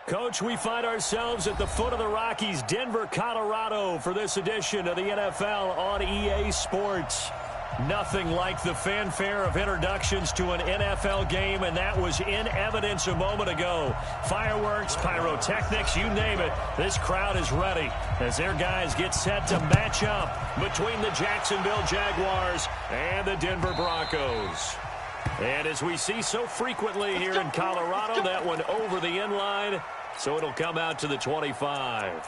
Coach, we find ourselves at the foot of the Rockies, Denver, Colorado, for this edition of the NFL on EA Sports. Nothing like the fanfare of introductions to an NFL game, and that was in evidence a moment ago. Fireworks, pyrotechnics, you name it. This crowd is ready as their guys get set to match up between the Jacksonville Jaguars and the Denver Broncos. And as we see so frequently here in Colorado, that one over the end line, so it'll come out to the 25.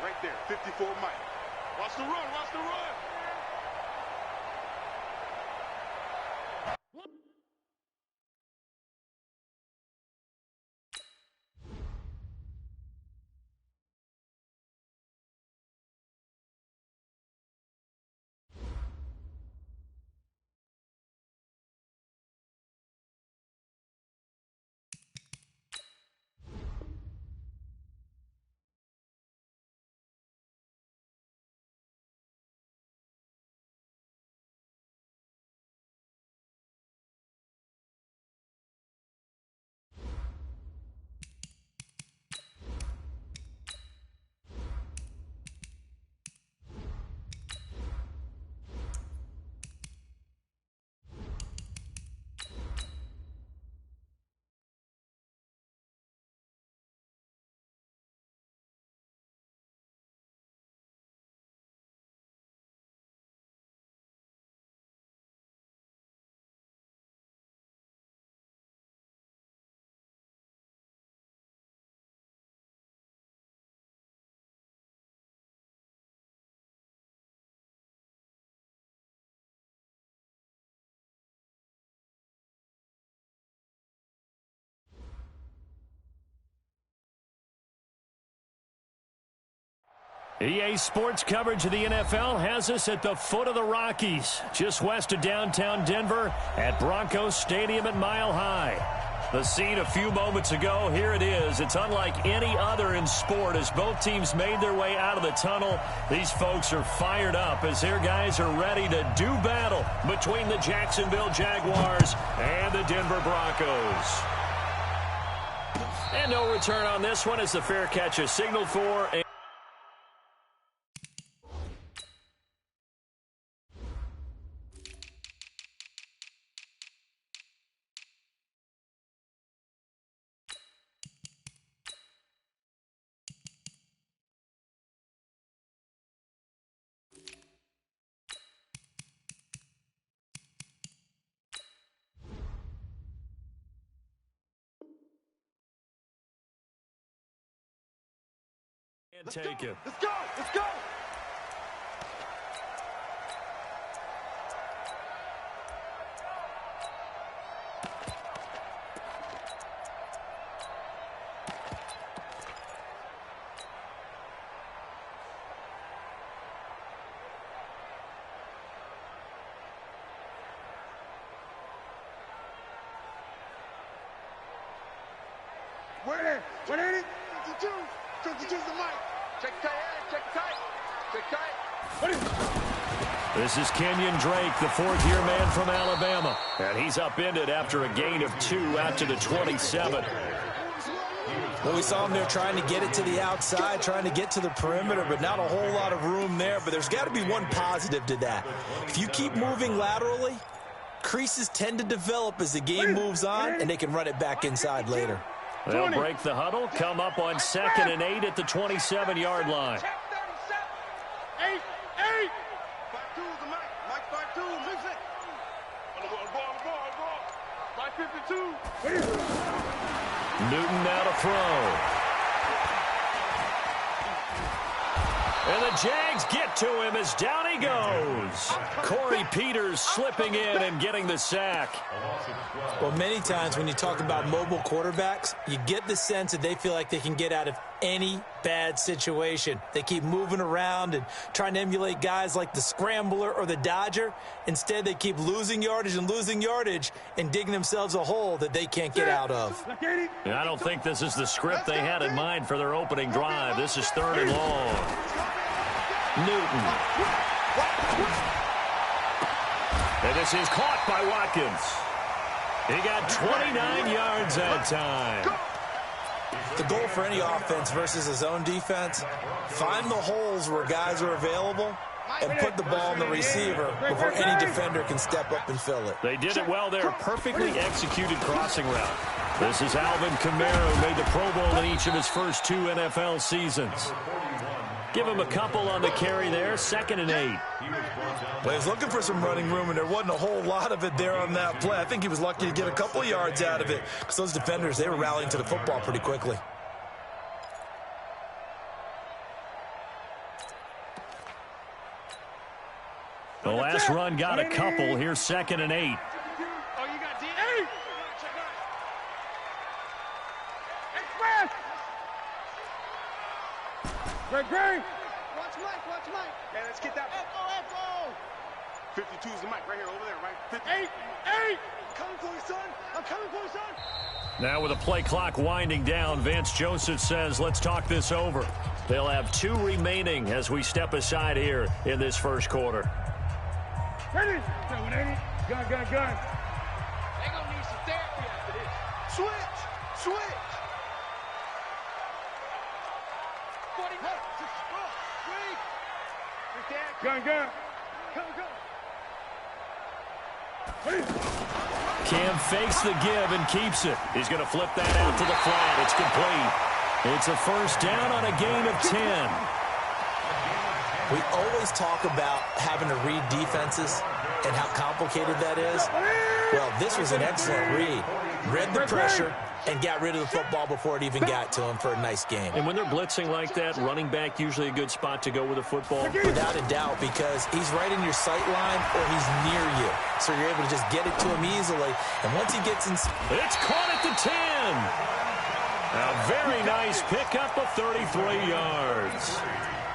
Right there. 54 Mike. Watch the run, watch the run. EA Sports coverage of the NFL has us at the foot of the Rockies, just west of downtown Denver at Broncos Stadium at Mile High. The scene a few moments ago, here it is. It's unlike any other in sport as both teams made their way out of the tunnel. These folks are fired up as their guys are ready to do battle between the Jacksonville Jaguars and the Denver Broncos. And no return on this one as the fair catch is signaled for. Take it. Let's go! Let's go! Where? 180? 52? 52's the mic. Check tight, check tight, check tight. This is Kenyon Drake, the fourth-year man from Alabama. And he's upended after a gain of 2 out to the 27. Well, we saw him there trying to get it to the outside, trying to get to the perimeter, but not a whole lot of room there. But there's got to be one positive to that. If you keep moving laterally, creases tend to develop as the game moves on, and they can run it back inside later. They'll break the huddle, come up on 2nd and 8 at the 27-yard line. 8, 8. 5-2 is the mic. Mike 5-2, mix it. On the ball. 5-52. Newton now to throw. And the Jags get to him as down he goes. Corey Peters slipping in and getting the sack. Well, many times when you talk about mobile quarterbacks, you get the sense that they feel like they can get out of any bad situation. They keep moving around and trying to emulate guys like the Scrambler or the Dodger. Instead, they keep losing yardage and digging themselves a hole that they can't get out of. I don't think this is the script they had in mind for their opening drive. This is 3rd and long. Newton. And this is caught by Watkins. He got 29 yards that time. The goal for any offense versus his own defense, find the holes where guys are available and put the ball in the receiver before any defender can step up and fill it. They did it well there. Perfectly executed crossing route. This is Alvin Kamara, who made the Pro Bowl in each of his first 2 NFL seasons. Give him a couple on the carry there. 2nd and 8. Well, he was looking for some running room, and there wasn't a whole lot of it there on that play. I think he was lucky to get a couple yards out of it because those defenders, they were rallying to the football pretty quickly. The last run got a couple. Here's 2nd and 8. Oh, you got D8. Express. Great. Watch Mike. Hey, let's get that. F-O. 52 is the mic right here, over there, right? 8. Coming for you, son. I'm coming for you, son. Now with the play clock winding down, Vance Joseph says, let's talk this over. They'll have 2 remaining as we step aside here in this first quarter. Ready? Gun. They gonna need some therapy after this. Switch. 40 Gun. Go. Cam fakes the give and keeps it. He's going to flip that out to the flat. It's complete. It's a first down on a gain of 10. We always talk about having to read defenses and how complicated that is. Well, this was an excellent read. Read the pressure and got rid of the football before it even got to him for a nice game. And when they're blitzing like that, running back usually a good spot to go with a football. Without a doubt, because he's right in your sight line or he's near you. So you're able to just get it to him easily. And once he gets in... It's caught at the 10. A very nice pickup of 33 yards.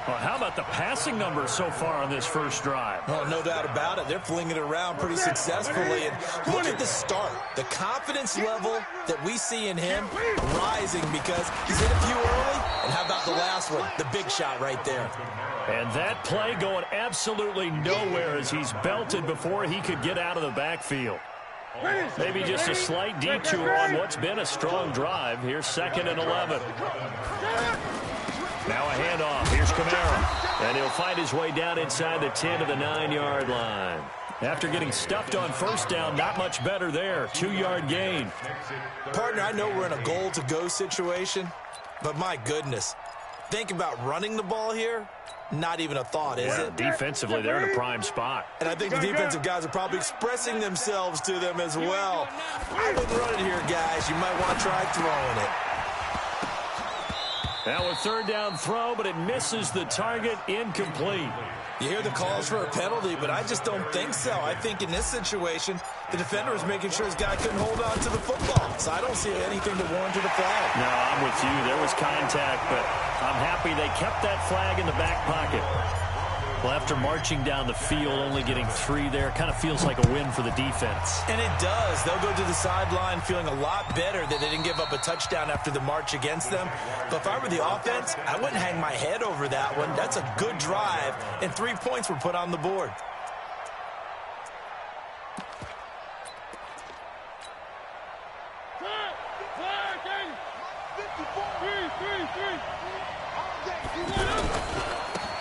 Well, how about the passing numbers so far on this first drive? Oh, no doubt about it. They're flinging it around pretty successfully. And look at the start. The confidence level that we see in him rising because he's hit a few early. And how about the last one? The big shot right there. And that play going absolutely nowhere as he's belted before he could get out of the backfield. Maybe just a slight detour on what's been a strong drive. Here's 2nd and 11. Now a handoff. Here's Kamara. And he'll find his way down inside the 10 to the 9-yard line. After getting stuffed on first down, not much better there. 2-yard gain. Partner, I know we're in a goal-to-go situation, but my goodness. Think about running the ball here. Not even a thought, is it? Defensively, they're in a prime spot. And I think the defensive guys are probably expressing themselves to them as well. I wouldn't run it here, guys. You might want to try throwing it. Now a 3rd down throw, but it misses the target. Incomplete. You hear the calls for a penalty, but I just don't think so. I think in this situation, the defender was making sure his guy couldn't hold on to the football. So I don't see anything to warrant a flag. No, I'm with you. There was contact, but I'm happy they kept that flag in the back pocket. Well, after marching down the field, only getting 3 there, kind of feels like a win for the defense. And it does. They'll go to the sideline feeling a lot better that they didn't give up a touchdown after the march against them. But if I were the offense, I wouldn't hang my head over that one. That's a good drive, and 3 points were put on the board.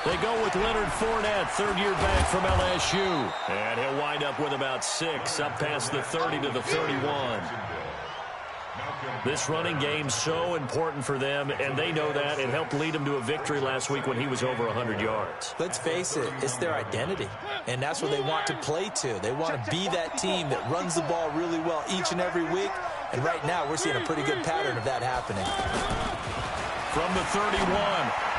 They go with Leonard Fournette, 3rd-year back from LSU. And he'll wind up with about 6, up past the 30 to the 31. This running game's so important for them, and they know that. It helped lead them to a victory last week when he was over 100 yards. Let's face it, it's their identity, and that's what they want to play to. They want to be that team that runs the ball really well each and every week, and right now we're seeing a pretty good pattern of that happening. From the 31,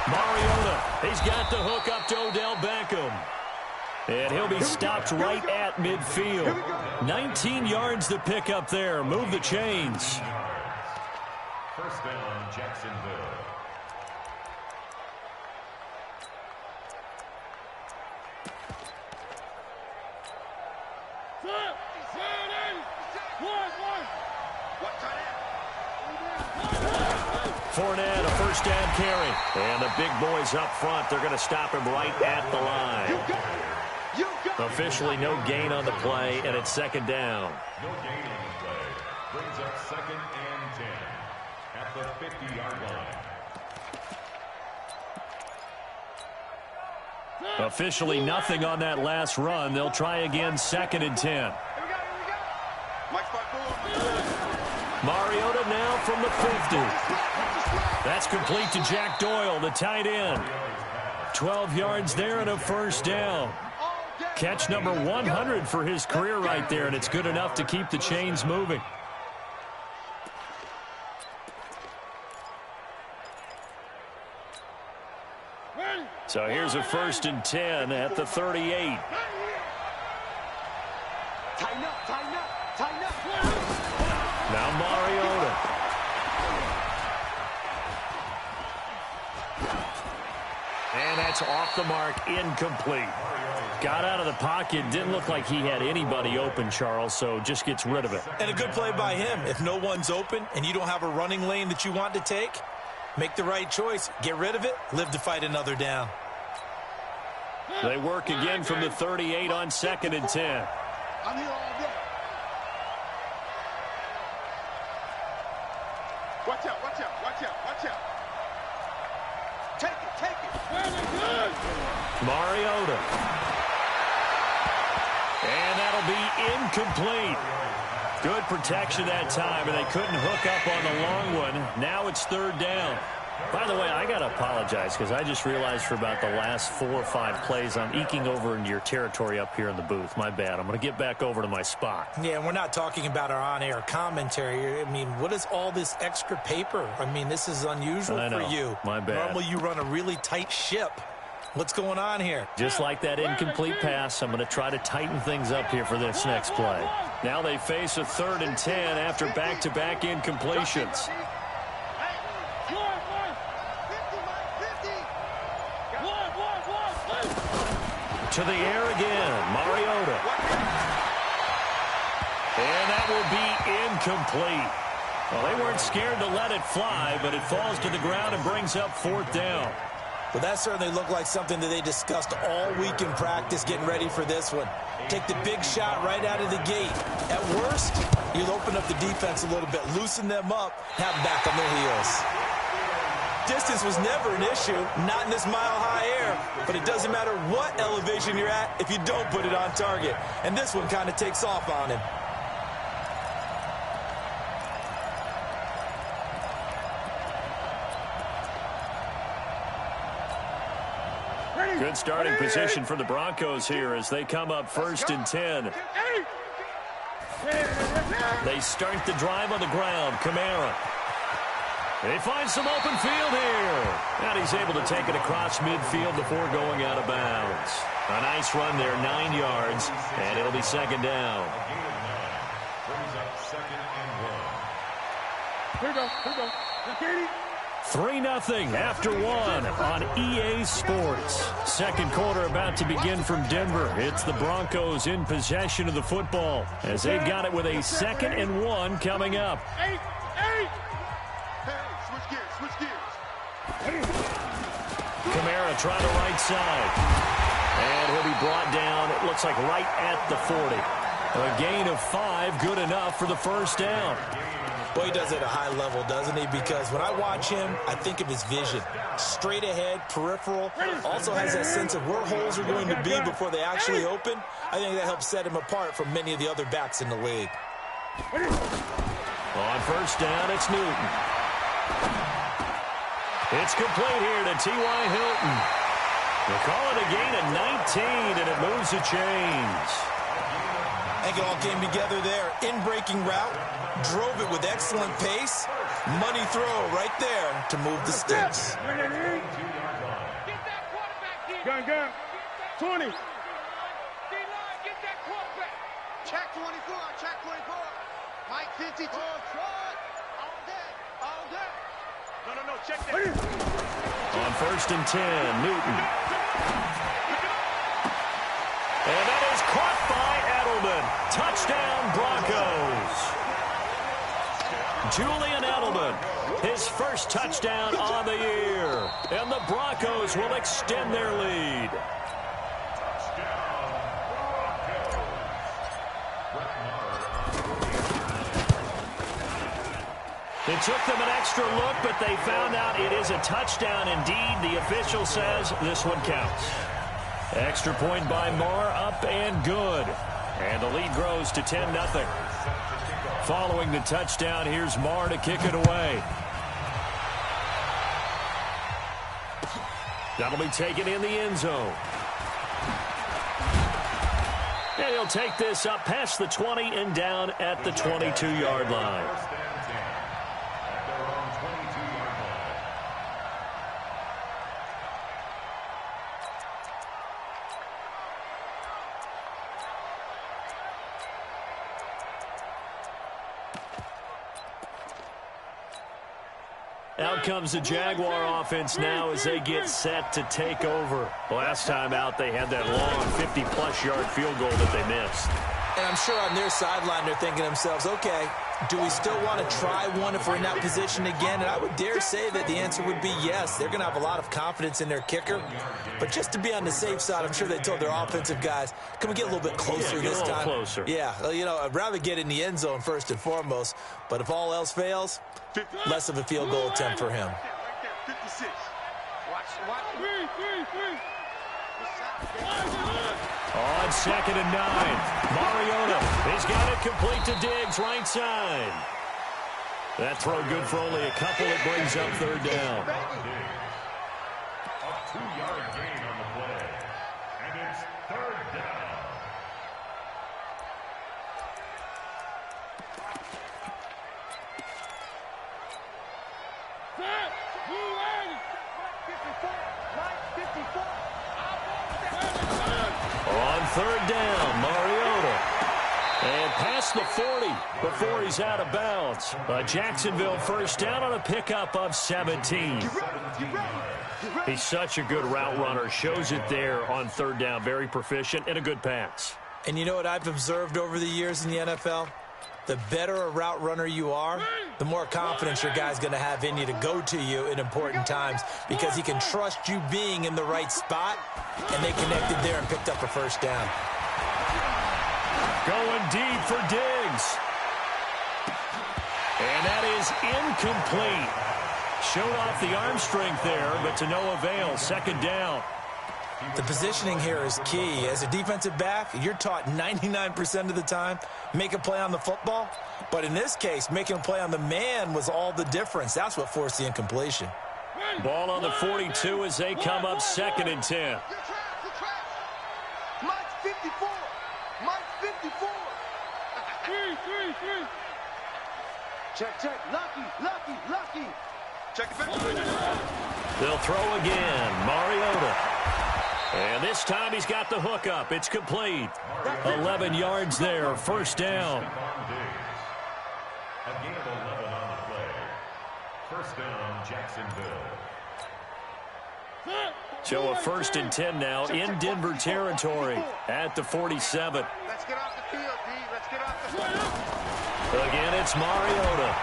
Mariota, he's got the hook up to Odell Beckham. And he'll be stopped right at midfield. 19 yards to pick up there. Move the chains. First down, Jacksonville. Fournette, a first down carry. And the big boys up front, they're going to stop him right at the line. Officially no gain on the play, and it's second down. No gain on the play. Brings up second and 10 at the 50-yard line. Officially nothing on that last run. They'll try again, second and 10. Mariota now from the 50. That's complete to Jack Doyle, the tight end. 12 yards there and a first down. Catch number 100 for his career right there, and it's good enough to keep the chains moving. So here's a first and 10 at the 38. Now Mariota. And that's off the mark, incomplete. Got out of the pocket, didn't look like he had anybody open, Charles, so just gets rid of it. And a good play by him. If no one's open and you don't have a running lane that you want to take, make the right choice. Get rid of it. Live to fight another down. They work again from the 38 on second and 10. I'm here all day. Watch out, watch out, watch out, watch out. Take it, take it. Mariota. And that'll be incomplete. Good protection that time, and they couldn't hook up on the long one. Now it's third down. By the way, I got to apologize because I just realized for about the last 4 or 5 plays I'm eking over into your territory up here in the booth. My bad. I'm going to get back over to my spot. Yeah, and we're not talking about our on-air commentary. I mean, what is all this extra paper? I mean, this is unusual for you. My bad. Normally you run a really tight ship. What's going on here? Just like that incomplete pass, I'm going to try to tighten things up here for this next play. Now they face a third and 10 after back-to-back incompletions. To the air again, Mariota. And that will be incomplete. Well, they weren't scared to let it fly, but it falls to the ground and brings up fourth down. Well, that certainly looked like something that they discussed all week in practice getting ready for this one. Take the big shot right out of the gate. At worst, you'll open up the defense a little bit, loosen them up, have them back on their heels. Distance was never an issue, not in this mile-high air, but it doesn't matter what elevation you're at if you don't put it on target. And this one kind of takes off on him. Good starting position for the Broncos here as they come up first and 10. They start the drive on the ground. Kamara. They find some open field here. And he's able to take it across midfield before going out of bounds. A nice run there, 9 yards, and it'll be second down. Here we go, here we go. 3-0 after 1 on EA Sports. Second quarter about to begin from Denver. It's the Broncos in possession of the football as they've got it with a 2nd and 1 coming up. Hey, switch gears. Kamara trying the right side. And he'll be brought down, it looks like right at the 40. A gain of 5, good enough for the first down. Well, he does it at a high level, doesn't he? Because when I watch him, I think of his vision. Straight ahead, peripheral. Also has that sense of where holes are going to be before they actually open. I think that helps set him apart from many of the other backs in the league. On first down, it's Newton. It's complete here to T.Y. Hilton. They call it a gain of 19, and it moves the chains. I think it all came together there. In-breaking route, drove it with excellent pace. Money throw right there to move the sticks. Gun. 20. D-line, get that quarterback. Check 24. Check 24. Mike 52. Short. All day. No. Check that. On 1st and 10, Newton. And that is caught by Edelman. Touchdown, Broncos. Julian Edelman, his first touchdown on the year. And the Broncos will extend their lead. It took them an extra look, but they found out it is a touchdown indeed. The official says this one counts. Extra point by Marr, up and good. And the lead grows to 10-0. Following the touchdown, here's Marr to kick it away. That'll be taken in the end zone. And he'll take this up past the 20 and down at the 22-yard line. Out comes the Jaguar offense now as they get set to take over. Last time out, they had that long 50-plus yard field goal that they missed. And I'm sure on their sideline they're thinking to themselves, okay, do we still want to try one if we're in that position again? And I would dare say that the answer would be yes. They're going to have a lot of confidence in their kicker. But just to be on the safe side, I'm sure they told their offensive guys, can we get a little bit closer this time? Closer. Yeah, you know, I'd rather get in the end zone first and foremost. But if all else fails, less of a field goal attempt for him. 56. Watch. On 2nd and 9, Mariota. He's got it complete to Diggs, right side. That throw good for only a couple. It brings up 3rd down. A 2-yard gain on the play. And it's 3rd down. On 3rd down, Mariota. And past the 40 before he's out of bounds. A Jacksonville first down on a pickup of 17. He's such a good route runner. Shows it there on 3rd down. Very proficient and a good pass. And you know what I've observed over the years in the NFL? The better a route runner you are, the more confidence your guy's going to have in you to go to you in important times because he can trust you being in the right spot, and they connected there and picked up a first down. Going deep for Diggs. And that is incomplete. Showed off the arm strength there, but to no avail. 2nd down. The positioning here is key. As a defensive back, you're taught 99% of the time, make a play on the football. But in this case, making a play on the man was all the difference. That's what forced the incompletion. Ball on the 42 as they come up 2nd and 10. Mike 54. Mike 54. Check. Lucky. Check it back. They'll throw again. Mariota. And this time he's got the hook up. It's complete. 11 yards there. 1st down. A gain of 11 on the play. 1st down, Jacksonville. So a 1st and 10 now in Denver territory at the 47. Let's get off the field, D. Let's get off the field. Again, it's Mariota.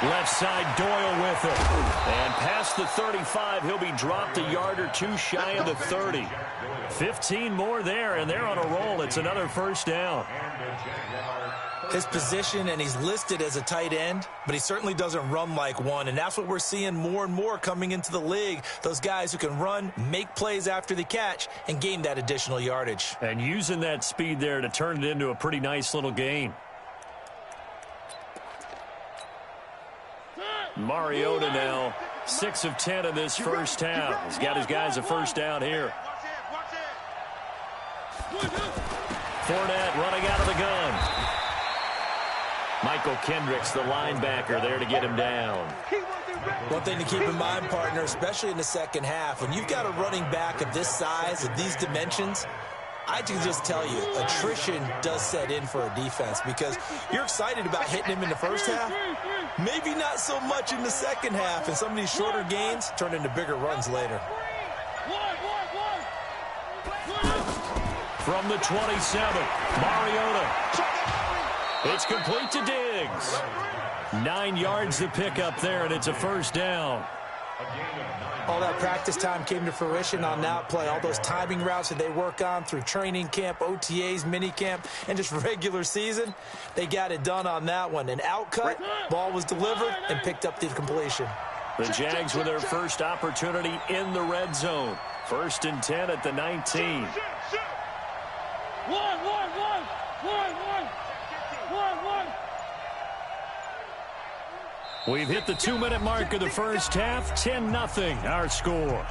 Left side, Doyle with it. And past the 35, he'll be dropped a yard or two shy of the 30. 15 more there, and they're on a roll. It's another 1st down. His position, and he's listed as a tight end, but he certainly doesn't run like one, and that's what we're seeing more and more coming into the league. Those guys who can run, make plays after the catch, and gain that additional yardage. And using that speed there to turn it into a pretty nice little gain. Mariota now, 6 of 10 in this first half. He's got his guys a 1st down here. Fournette running out of the gun. Michael Kendricks, the linebacker, there to get him down. He wants One thing to keep in mind, partner, especially in the second half, when you've got a running back of this size, of these dimensions, I can just tell you, attrition does set in for a defense because you're excited about hitting him in the first half. Maybe not so much in the second half, and some of these shorter gains turn into bigger runs later. From the 27, Mariota. It's complete to Diggs. 9 yards to pick up there, and it's a first down. All that practice time came to fruition on that play. All those timing routes that they work on through training camp, OTAs, minicamp, and just regular season, they got it done on that one. An outcut, ball was delivered, and picked up the completion. The Jags with their first opportunity in the red zone. 1st and 10 at the 19. We've hit the 2-minute mark of the first half. 10-0 our score.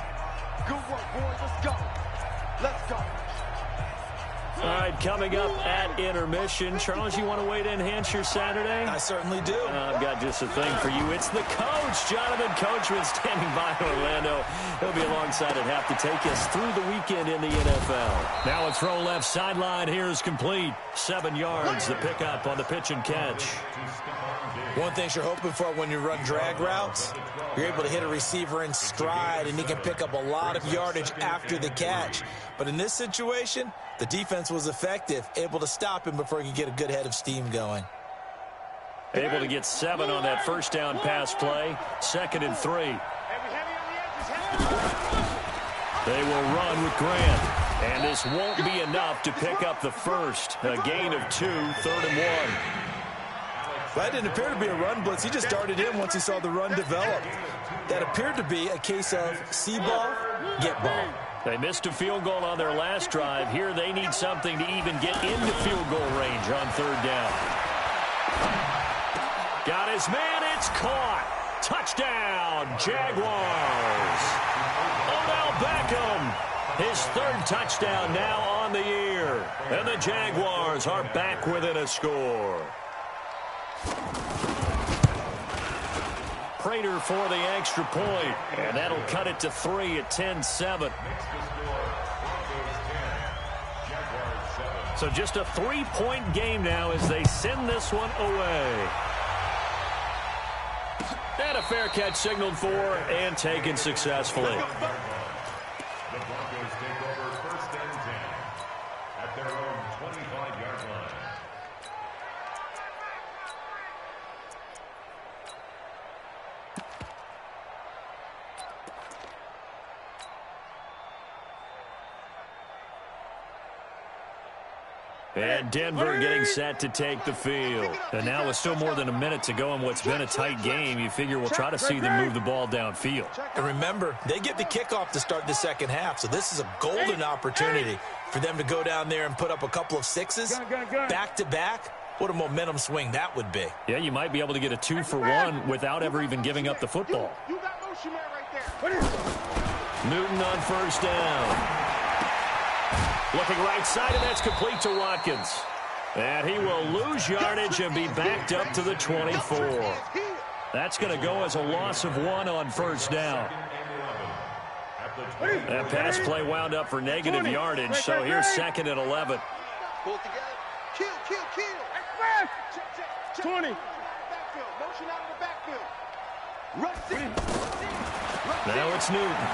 Good work, boys. Let's go. Let's go. All right, coming up at intermission. Charles, you want to wait to enhance your Saturday? I certainly do. I've got just a thing for you. It's the coach, Jonathan Coachman, standing by Orlando. He'll be alongside at half to take us through the weekend in the NFL. Now a throw left sideline. Here's complete. 7 yards, the pickup on the pitch and catch. One thing you're hoping for when you run drag routes, you're able to hit a receiver in stride, and he can pick up a lot of yardage after the catch. But in this situation, the defense was effective, able to stop him before he could get a good head of steam going. Able to get 7 on that first down pass play. 2nd and 3. They will run with Grant. And this won't be enough to pick up the first. A gain of 2, 3rd and 1. That didn't appear to be a run blitz. He just darted in once he saw the run develop. That appeared to be a case of see ball, get ball. They missed a field goal on their last drive. Here they need something to even get into field goal range on 3rd down. Got his man. It's caught. Touchdown, Jaguars. Odell Beckham. His 3rd touchdown now on the year. And the Jaguars are back within a score. Prater for the extra point, and that'll cut it to 3 at 10-7. So just a 3-point game now as they send this one away. And a fair catch signaled for and taken successfully. The Broncos take over 1st and 10 at their own 25-yard line. And Denver getting set to take the field. And now with still more than a minute to go in what's been a tight game, you figure we'll try to see them move the ball downfield. And remember, they get the kickoff to start the second half, so this is a golden opportunity for them to go down there and put up a couple of 6s back-to-back. What a momentum swing that would be. Yeah, you might be able to get a 2-for-1 without ever even giving up the football. You got motion man right there. Newton on 1st down. Looking right side, and that's complete to Watkins. And he will lose yardage and be backed up to the 24. That's going to go as a loss of 1 on 1st down. That pass play wound up for negative yardage, so here's 2nd and 11. Pull it together. Kill. 20. Motion out of the backfield. Now it's Newton.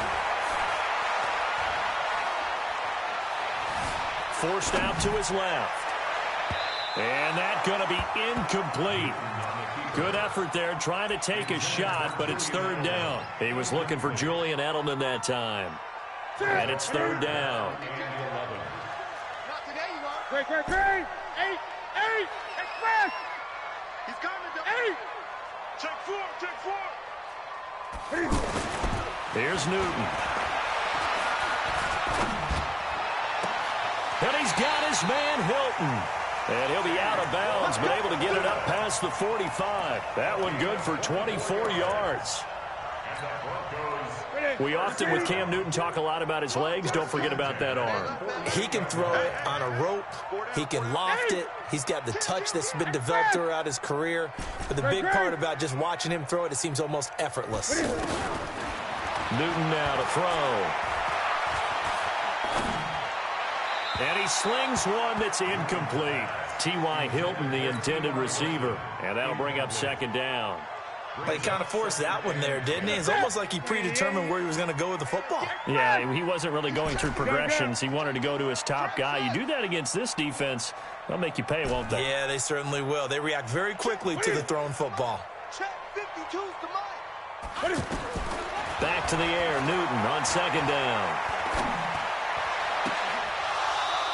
Forced out to his left. And that's going to be incomplete. Good effort there, trying to take a shot, but it's 3rd down. He was looking for Julian Edelman that time. And it's 3rd down. Great. 8. Express. He's coming to 8. Check 4. Here's Newton. And he's got his man Hilton. And he'll be out of bounds, but able to get it up past the 45. That one good for 24 yards. We often, with Cam Newton, talk a lot about his legs. Don't forget about that arm. He can throw it on a rope. He can loft it. He's got the touch that's been developed throughout his career. But the big part about just watching him throw it, it seems almost effortless. Newton now to throw. And he slings one that's incomplete. T.Y. Hilton, the intended receiver. And that'll bring up second down. He kind of forced that one there, didn't he? It's almost like he predetermined where he was going to go with the football. Yeah, he wasn't really going through progressions. He wanted to go to his top guy. You do that against this defense, they'll make you pay, won't they? Yeah, they certainly will. They react very quickly to the thrown football. Back to the air, Newton on second down.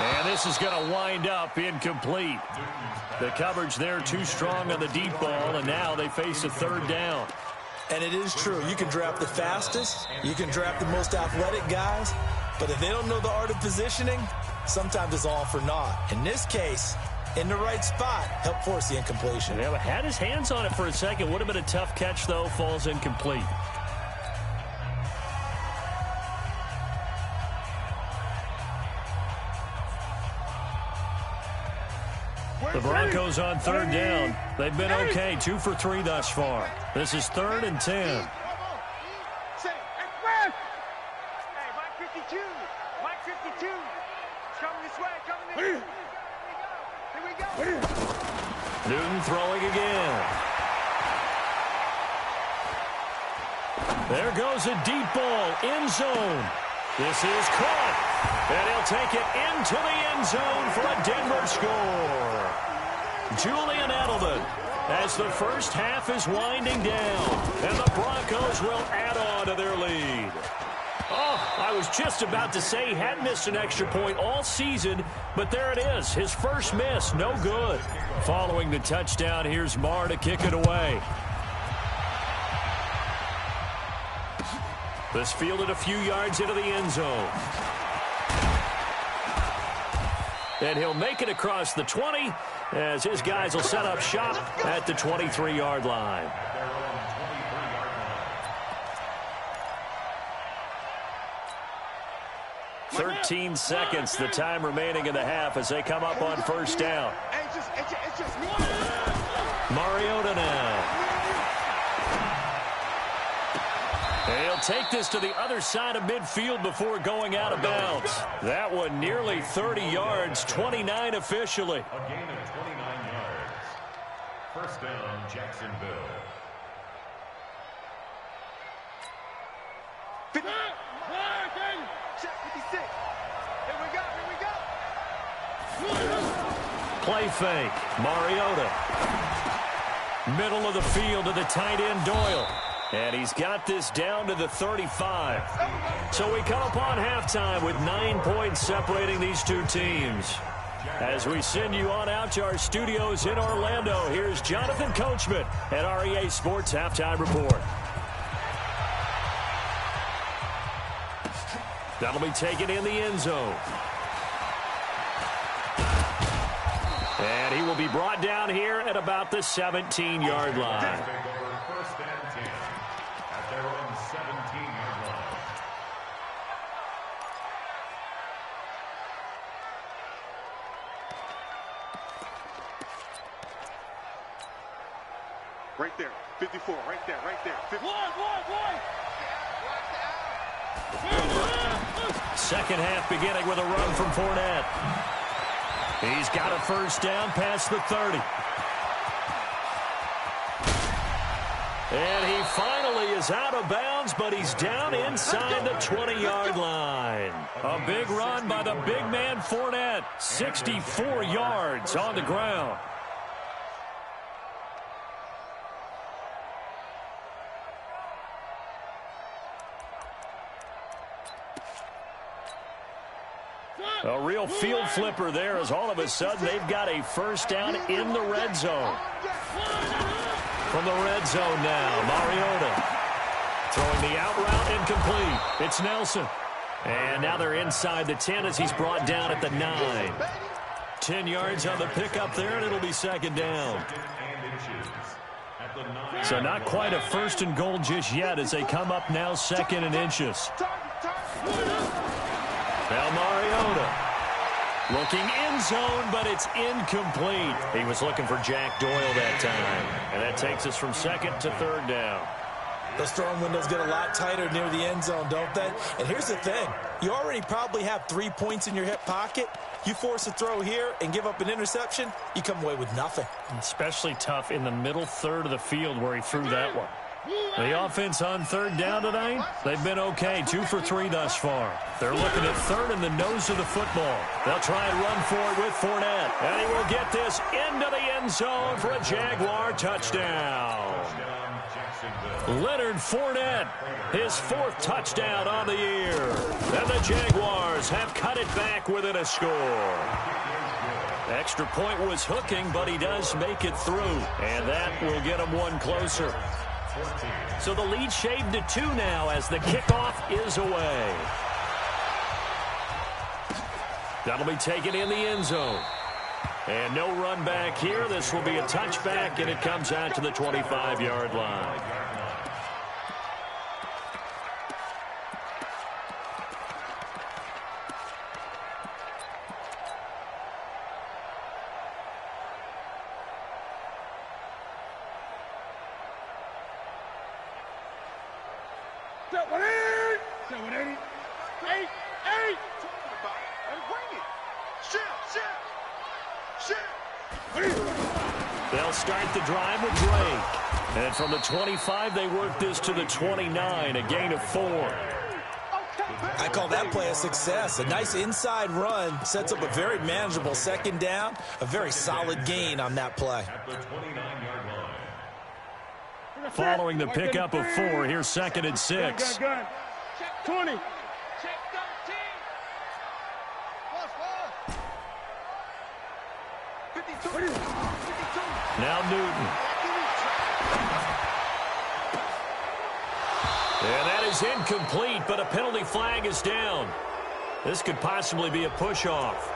And this is going to wind up incomplete. The coverage there too strong on the deep ball, and now they face a third down. And it is true. You can draft the fastest. You can draft the most athletic guys. But if they don't know the art of positioning, sometimes it's all for naught. In this case, in the right spot, help force the incompletion. Yeah, had his hands on it for a second. Would have been a tough catch, though. Falls incomplete. The Broncos on third down. They've been okay, 2 for 3 thus far. This is 3rd and 10. Hey, Mike 52. Mike 52. Coming this way. Coming this way. Here we go. Newton throwing again. There goes a deep ball, end zone. This is caught, and he'll take it into the end zone for a Denver score. Julian Edelman, as the first half is winding down, and the Broncos will add on to their lead. Oh, I was just about to say he hadn't missed an extra point all season, but there it is, his first miss, no good. Following the touchdown, here's Marr to kick it away. This fielded a few yards into the end zone. And he'll make it across the 20 as his guys will set up shop at the 23-yard line. 13 seconds, the time remaining in the half as they come up on first down. Mariota now. He'll take this to the other side of midfield before going out of bounds. That one nearly 30 yards, 29 officially. A gain of 29 yards. First down, Jacksonville. Play fake, Mariota. Middle of the field to the tight end, Doyle. And he's got this down to the 35. So we come upon halftime with 9 points separating these two teams. As we send you on out to our studios in Orlando, here's Jonathan Coachman at REA Sports Halftime Report. That'll be taken in the end zone. And he will be brought down here at about the 17-yard line. First and 10 at their own 17-yard line. Right there, 54, right there, right there. 50. Second half beginning with a run from Fournette. He's got a first down past the 30. And he finally is out of bounds, but he's down inside the 20-yard line. A big run by the big man Fournette. 64 yards on the ground. A real field flipper there as all of a sudden they've got a first down in the red zone. From the red zone now, Mariota throwing the out route incomplete. It's Nelson. And now they're inside the 10 as he's brought down at the 9. 10 yards on the pickup there, and it'll be second down. So not quite a 1st and goal just yet as they come up now 2nd and inches. Now Mariota looking end zone, but it's incomplete. He was looking for Jack Doyle that time. And that takes us from 2nd to 3rd down. Those throwing windows get a lot tighter near the end zone, don't they? And here's the thing. You already probably have 3 points in your hip pocket. You force a throw here and give up an interception, you come away with nothing. Especially tough in the middle third of the field where he threw that one. The offense on 3rd down tonight, they've been okay. 2 for 3 thus far. They're looking at 3rd in the nose of the football. They'll try and run for it with Fournette. And he will get this into the end zone for a Jaguar touchdown. Leonard Fournette, his 4th touchdown on the year. And the Jaguars have cut it back within a score. Extra point was hooking, but he does make it through. And that will get him one closer. So the lead shaved to 2 now as the kickoff is away. That'll be taken in the end zone. And no run back here. This will be a touchback, and it comes out to the 25-yard line. They'll start the drive with Drake. And from the 25, they work this to the 29, a gain of 4. I call that play a success. A nice inside run sets up a very manageable 2nd down. A very solid gain on that play. Following the pickup of 4, here's 2nd and 6. 20. Now Newton. And that is incomplete, but a penalty flag is down. This could possibly be a push-off.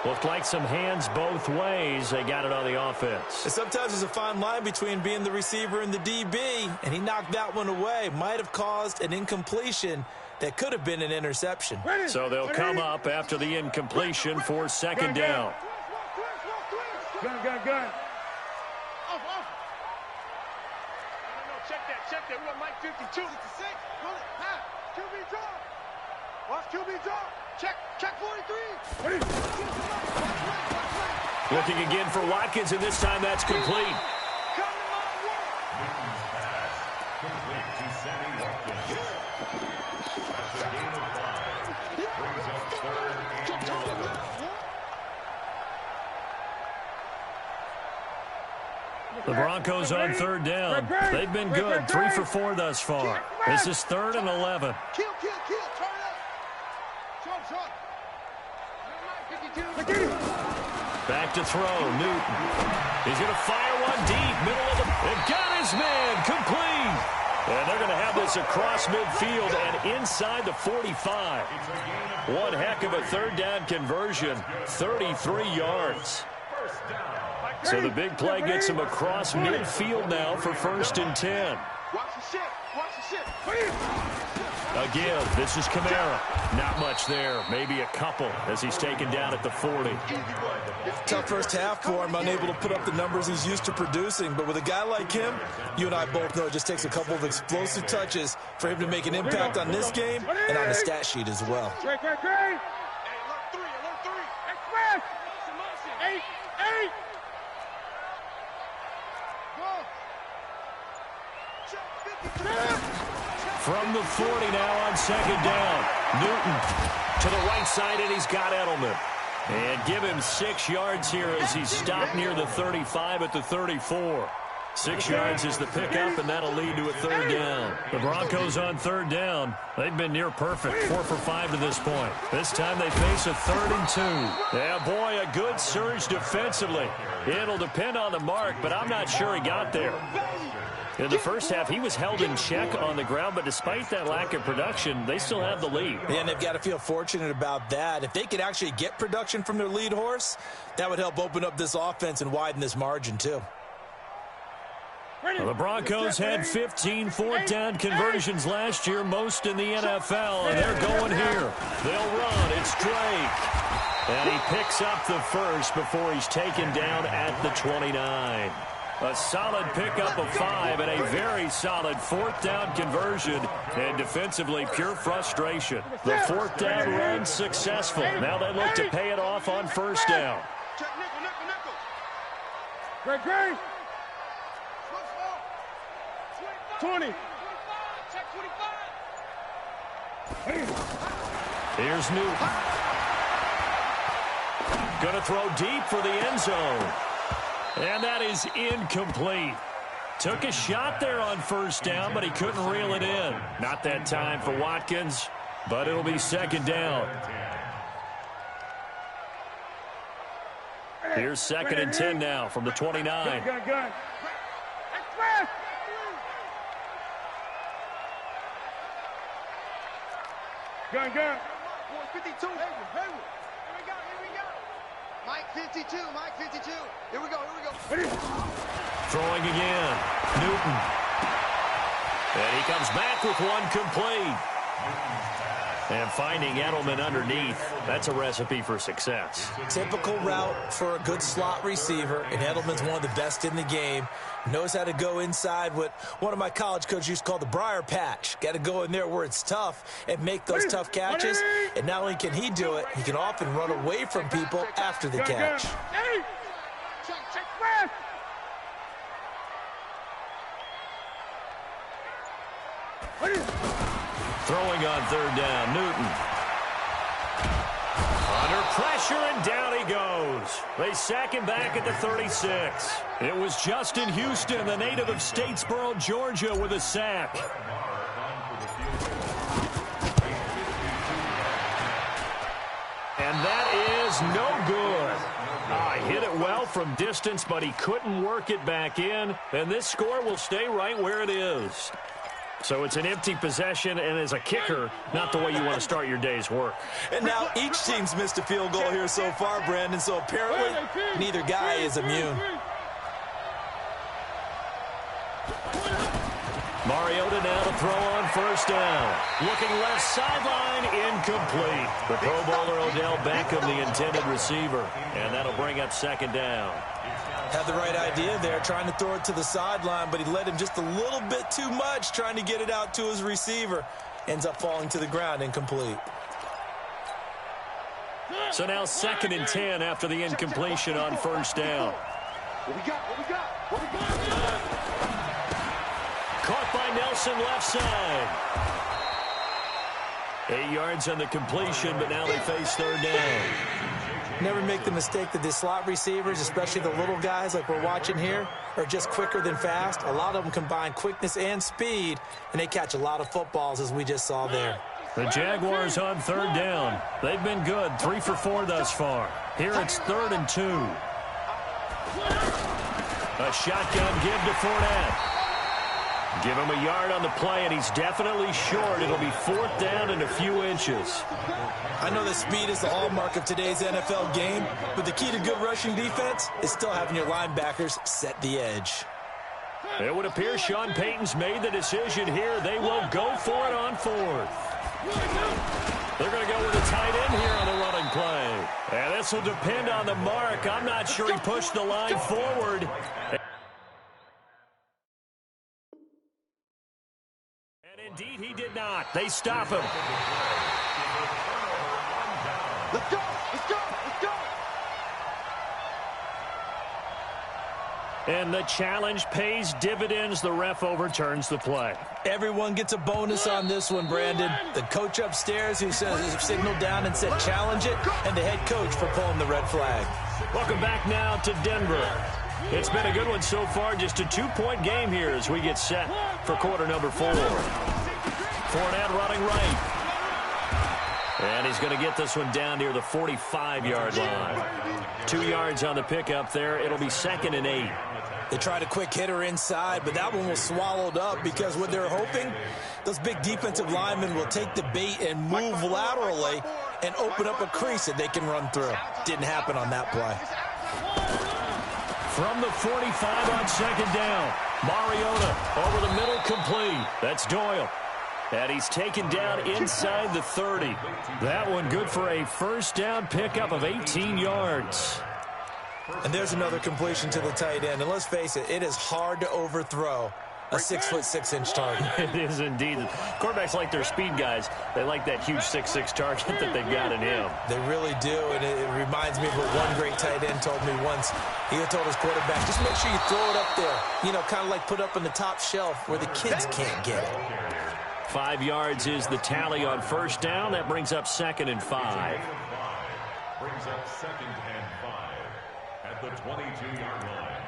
Looked like some hands both ways. They got it on the offense. And sometimes there's a fine line between being the receiver and the DB, and he knocked that one away. Might have caused an incompletion that could have been an interception. So they'll come up after the incompletion for 2nd down. Gun. Off. No, check that. We got Mike 52. 56. Pull it. Pass. QB draw. Watch QB draw. Check 43. Looking again for Watkins, and this time that's complete. The Broncos on 3rd down. They've been good. 3 for 4 thus far. This is 3rd and 11. Kill. Turn up. Back to throw. Newton. He's going to fire one deep. Middle of the... And got his man. Complete. And they're going to have this across midfield and inside the 45. One heck of a 3rd down conversion. 33 yards. So the big play gets him across midfield now for 1st and 10. Watch the shit. Again, this is Kamara. Not much there. Maybe a couple as he's taken down at the 40. Tough first half for him, unable to put up the numbers he's used to producing. But with a guy like him, you and I both know it just takes a couple of explosive touches for him to make an impact on this game and on the stat sheet as well. Great. Hey, alert 3. Express. 8. From the 40 now on 2nd down. Newton to the right side, and he's got Edelman. And give him 6 yards here as he's stopped near the 35 at the 34. 6 yards is the pickup, and that'll lead to a 3rd down. The Broncos on 3rd down. They've been near perfect, 4 for 5 to this point. This time they face a 3rd and 2. Yeah, boy, a good surge defensively. It'll depend on the mark, but I'm not sure he got there. In the first half, he was held in check on the ground, but despite that lack of production, they still have the lead. And they've got to feel fortunate about that. If they could actually get production from their lead horse, that would help open up this offense and widen this margin too. Well, the Broncos had 15 fourth-down conversions last year, most in the NFL, and they're going here. They'll run. It's Drake. And he picks up the first before he's taken down at the 29. A solid pickup of 5 and a very solid fourth-down conversion. And defensively, pure frustration. The fourth-down run successful. Now they look to pay it off on first down. Great. 20. Here's Newton. Going to throw deep for the end zone. And that is incomplete. Took a shot there on first down, but he couldn't reel it in. Not that time for Watkins, but it'll be second down. Here's second and 10 now from the 29. Gun. Gun. 52. Here we go. Mike 52. Here we go. Throwing again. Newton. And he comes back with one complete. And finding Edelman underneath, that's a recipe for success. Typical route for a good slot receiver, and Edelman's one of the best in the game. Knows how to go inside what one of my college coaches used to call the briar patch. Got to go in there where it's tough and make those tough catches. And not only can he do it, he can often run away from people after the catch. Throwing on third down, Newton. Under pressure, and down he goes. They sack him back at the 36. It was Justin Houston, the native of Statesboro, Georgia, with a sack. And that is no good. Hit it well from distance, but he couldn't work it back in. And this score will stay right where it is. So it's an empty possession, and as a kicker, not the way you want to start your day's work. And now each team's missed a field goal here so far, Brandon, so apparently neither guy is immune. Mariota now to throw on first down. Looking left sideline, incomplete. The Pro Bowler Odell Beckham, the intended receiver. And that'll bring up second down. Had the right idea there, trying to throw it to the sideline, but he led him just a little bit too much, trying to get it out to his receiver. Ends up falling to the ground, incomplete. So now second and 10 after the incompletion on first down. What we got? Caught by Nelson left side. 8 yards on the completion, but now they face third down. Never make the mistake that the slot receivers, especially the little guys like we're watching here, are just quicker than fast. A lot of them combine quickness and speed, and they catch a lot of footballs, as we just saw there. The Jaguars on third down. They've been good, 3 for 4 thus far. Here it's 3rd and 2. A shotgun give to Fournette. Give him a yard on the play, and he's definitely short. It'll be 4th down and a few inches. I know that speed is the hallmark of today's NFL game, but the key to good rushing defense is still having your linebackers set the edge. It would appear Sean Payton's made the decision here. They will go for it on 4th. They're going to go with a tight end here on the running play. And this will depend on the mark. I'm not sure he pushed the line forward. And indeed, he did not. They stop him. Let's go. And the challenge pays dividends. The ref overturns the play. Everyone gets a bonus on this one, Brandon. The coach upstairs who signaled down and said challenge it, and the head coach for pulling the red flag. Welcome back now to Denver. It's been a good one so far. Just a 2-point game here as we get set for quarter number 4. Fournette running right. And he's going to get this one down near the 45-yard line. 2 yards on the pickup there. It'll be 2nd and 8. They tried a quick hitter inside, but that one was swallowed up because what they're hoping, those big defensive linemen will take the bait and move laterally and open up a crease that they can run through. Didn't happen on that play. From the 45 on 2nd down. Mariota over the middle, complete. That's Doyle. And he's taken down inside the 30. That one good for a first down pickup of 18 yards. And there's another completion to the tight end. And let's face it, it is hard to overthrow a 6'6" target. It is indeed. Quarterbacks like their speed guys. They like that huge 6'6" target that they've got in him. They really do, and it reminds me of what one great tight end told me once. He had told his quarterback, just make sure you throw it up there. You know, kind of like put up on the top shelf where the kids can't get it. 5 yards is the tally on first down. That brings up 2nd and 5. Brings up 2nd and 5 at the 22-yard line.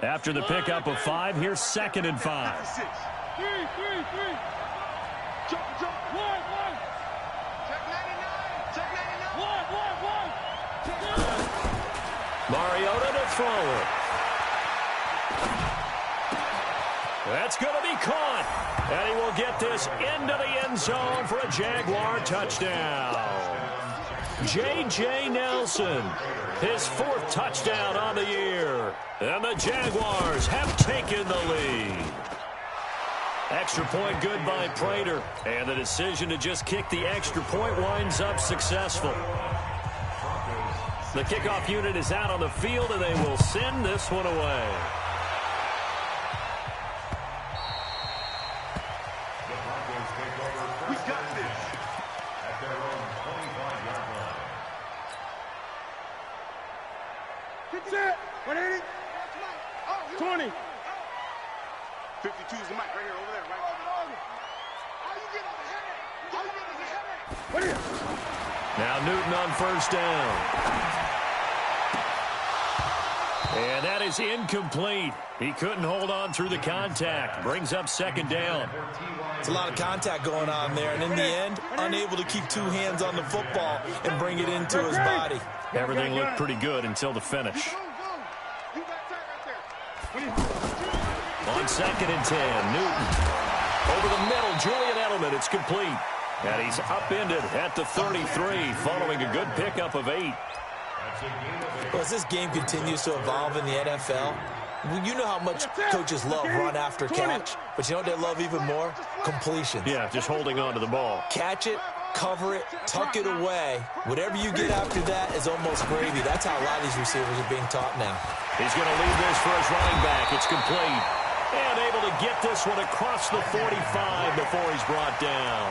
After the pickup of 5, here's 2nd and 5. 3. Jump. 1. Check 99. Check 99. 1. Mariota to throw it. That's going to be caught. And he will get this into the end zone for a Jaguar touchdown. J.J. Nelson, his 4th touchdown on the year. And the Jaguars have taken the lead. Extra point good by Prater. And the decision to just kick the extra point winds up successful. The kickoff unit is out on the field, and they will send this one away. We got this at their own 25-yard line. Get set. 180. 20. 52 is the mic right here, over there, right? All you get is a headache. Now Newton on first down. And that is incomplete. He couldn't hold on through the contact. Brings up 2nd down. It's a lot of contact going on there, and in the end, unable to keep 2 hands on the football and bring it into his body. Everything looked pretty good until the finish. On 2nd and 10, Newton. Over the middle, Julian Edelman. It's complete. And he's upended at the 33 following a good pickup of 8. Well, as this game continues to evolve in the NFL, you know how much coaches love run after catch, but you know what they love even more? Completions. Yeah, just holding on to the ball. Catch it, cover it, tuck it away. Whatever you get after that is almost gravy. That's how a lot of these receivers are being taught now. He's going to leave this for his running back. It's complete. And able to get this one across the 45 before he's brought down.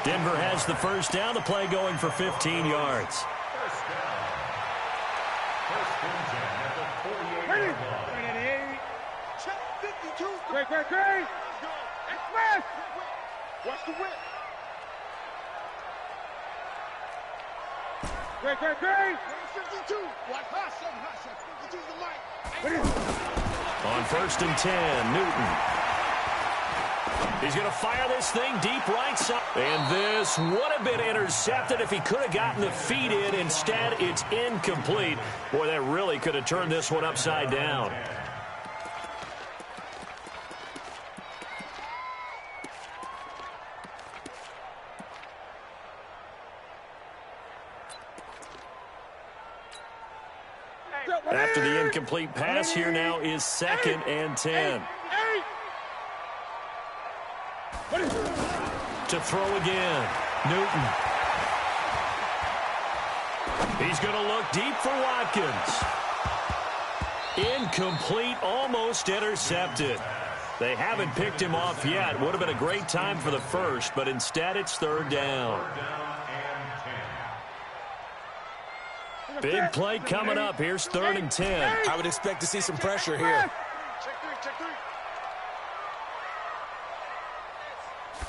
Denver has the first down. The play going for 15 yards. Ready? 52. Great. Express. Watch the whip. Great. 52. Watch hot 52 is the mic. On 1st and 10, Newton. He's going to fire this thing deep right side. And this would have been intercepted if he could have gotten the feet in. Instead, it's incomplete. Boy, that really could have turned this one upside down. After the incomplete pass, here now is 2nd and 10. To throw again, Newton. He's going to look deep for Watkins. Incomplete, almost intercepted. They haven't picked him off yet. Would have been a great time for the first, but instead it's 3rd down. Big play coming up. Here's 3rd and 10. I would expect to see some pressure here.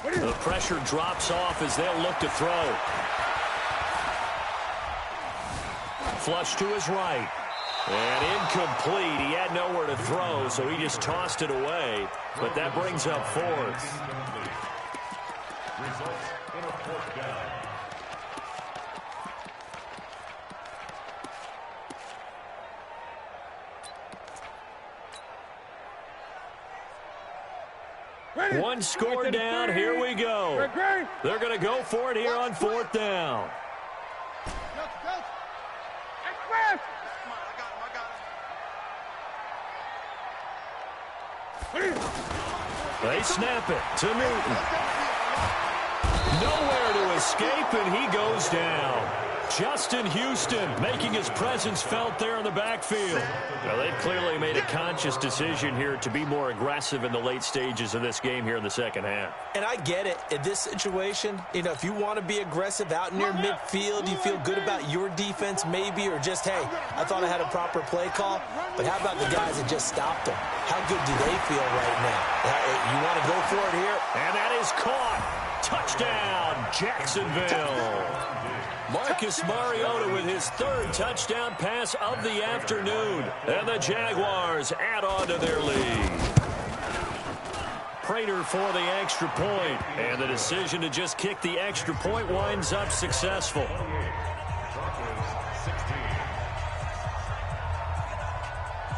The pressure drops off as they'll look to throw. Flush to his right. And incomplete. He had nowhere to throw, so he just tossed it away. But that brings up 4th. Results in a 4th down. One score down. Here we go. They're going to go for it here on 4th down. They snap it to Newton. Nowhere to escape, and he goes down. Justin Houston making his presence felt there in the backfield. Well, they've clearly made a conscious decision here to be more aggressive in the late stages of this game here in the second half. And I get it. In this situation, you know, if you want to be aggressive out near midfield, you feel good about your defense maybe, or just, hey, I thought I had a proper play call. But how about the guys that just stopped them? How good do they feel right now? You want to go for it here? And that is caught. Touchdown, Jacksonville. Marcus Mariota with his third touchdown pass of the afternoon. And the Jaguars add on to their lead. Prater for the extra point. And the decision to just kick the extra point winds up successful.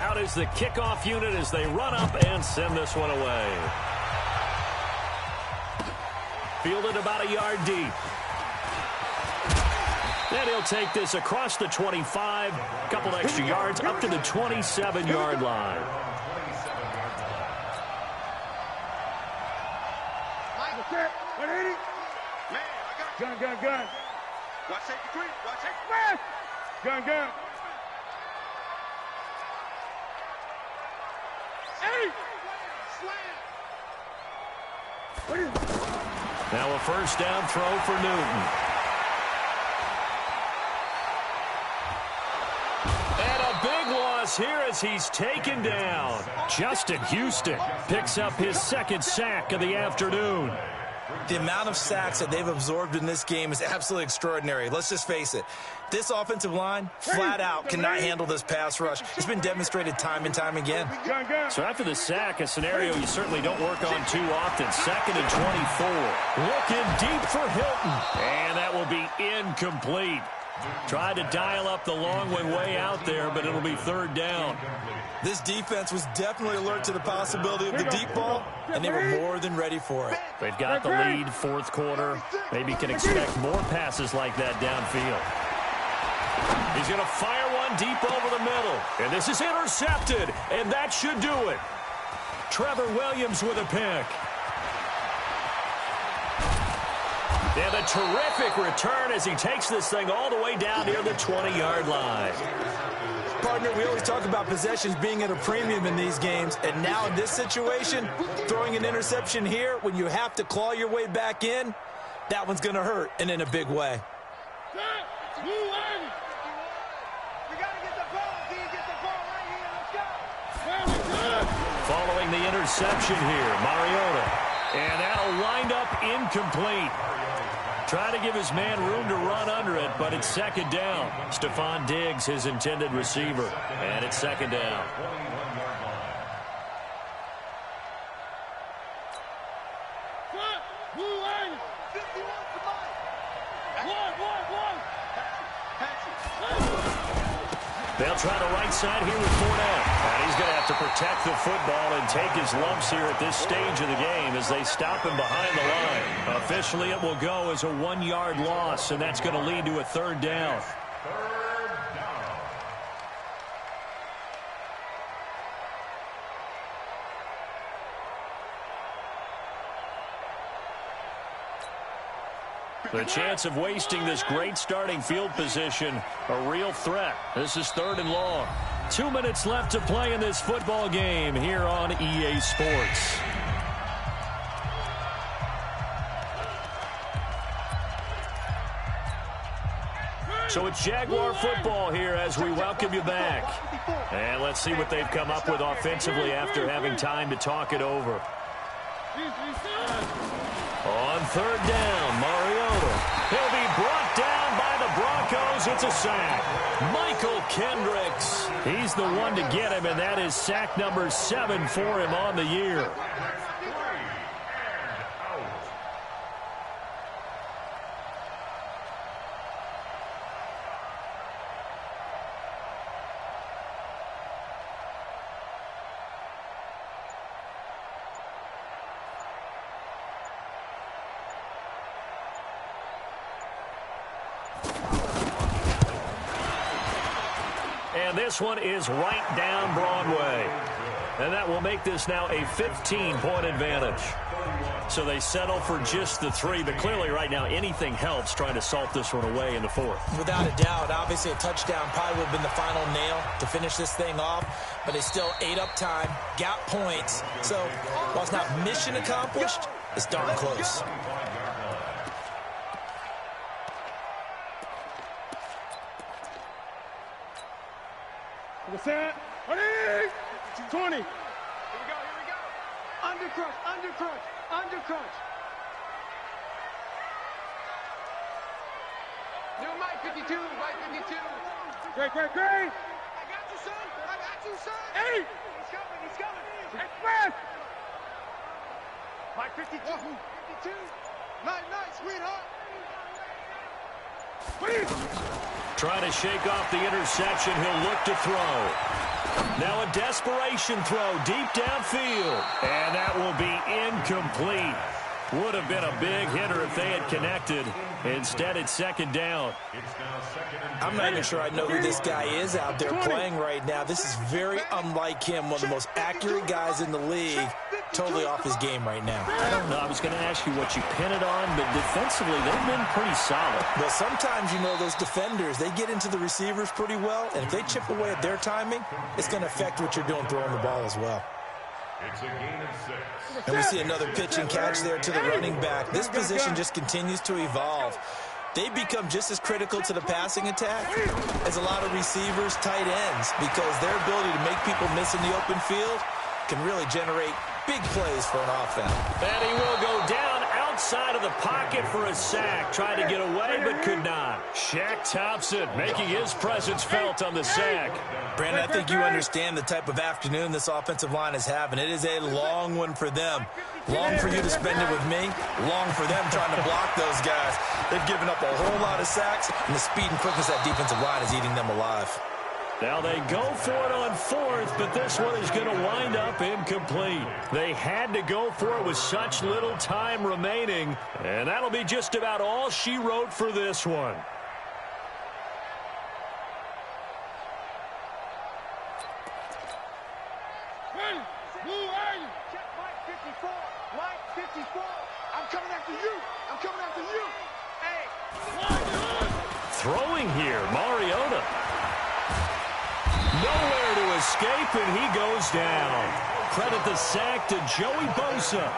Out is the kickoff unit as they run up and send this one away. Fielded about a yard deep. And he'll take this across the 25, a couple extra yards up to the 27-yard line. Gun. Watch safety creep. Watch safety creep. Gun. Now a first down throw for Newton. And a big loss here as he's taken down. Justin Houston picks up his second sack of the afternoon. The amount of sacks that they've absorbed in this game is absolutely extraordinary. Let's just face it. This offensive line, flat out, cannot handle this pass rush. It's been demonstrated time and time again. So after the sack, a scenario you certainly don't work on too often. 2nd and 24. Looking deep for Hilton. And that will be incomplete. Tried to dial up the long one way out there, but it'll be third down. This defense was definitely alert to the possibility of the deep ball, and they were more than ready for it. They've got the lead, fourth quarter. Maybe can expect more passes like that downfield. He's going to fire one deep over the middle. And this is intercepted, and that should do it. Trevor Williams with a pick. And a terrific return as he takes this thing all the way down near the 20-yard line. Partner, we always talk about possessions being at a premium in these games, and now in this situation, throwing an interception here when you have to claw your way back in, that one's going to hurt, and in a big way. Following the interception here, Mariota. And that'll wind up incomplete. Trying to give his man room to run under it, but it's second down. Stephon Diggs, his intended receiver. And it's second down. They'll try the right side here with Fournette. And he's going to have to protect the football and take his lumps here at this stage of the game as they stop him behind the line. Officially, it will go as a 1-yard loss, and that's going to lead to a third down. The chance of wasting this great starting field position, a real threat. This is 3rd and long. 2 minutes left to play in this football game here on EA Sports. So it's Jaguar football here as we welcome you back. And let's see what they've come up with offensively after having time to talk it over. On 3rd down, Mariota. He'll be brought down by the Broncos. It's a sack. Michael Kendricks. He's the one to get him, and that is sack number 7 for him on the year. And this one is right down Broadway. And that will make this now a 15-point advantage. So they settle for just the 3, but clearly right now anything helps trying to salt this one away in the 4th. Without a doubt, obviously a touchdown probably would have been the final nail to finish this thing off, but it's still ate up time, got points. So while it's not mission accomplished, it's darn close. Set. 20. Here we go. Undercrunch. No, Mike 52. Great. I got you, son. Hey! He's coming. Express! Mike 52. Night, sweetheart. Trying to shake off the interception. He'll look to throw. Now a desperation throw deep downfield. And that will be incomplete. Would have been a big hitter if they had connected. Instead, it's 2nd down. I'm not even sure I know who this guy is out there playing right now. This is very unlike him, one of the most accurate guys in the league. Totally off his game right now. I don't know. I was going to ask you what you pin it on, but defensively, they've been pretty solid. Well, sometimes, those defenders, they get into the receivers pretty well, and if they chip away at their timing, it's going to affect what you're doing throwing the ball as well. It's a gain of 6. And we see another pitch and catch there to the running back. This position just continues to evolve. They become just as critical to the passing attack as a lot of receivers, tight ends, because their ability to make people miss in the open field can really generate big plays for an offense. And he will go down outside of the pocket for a sack. Tried to get away, but could not. Shaq Thompson making his presence felt on the sack. Brandon, I think you understand the type of afternoon this offensive line is having. It is a long one for them. Long for you to spend it with me. Long for them trying to block those guys. They've given up a whole lot of sacks, and the speed and quickness of that defensive line is eating them alive. Now they go for it on 4th, but this one is going to wind up incomplete. They had to go for it with such little time remaining, and that'll be just about all she wrote for this one. Who are you? Check Mike 54. Mike 54. I'm coming after you. Hey. Throwing here, Mariota. Nowhere to escape, and he goes down. Credit the sack to Joey Bosa.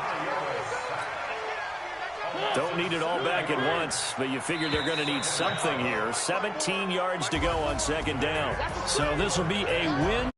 Don't need it all back at once, but you figure they're going to need something here. 17 yards to go on 2nd down. So this will be a win.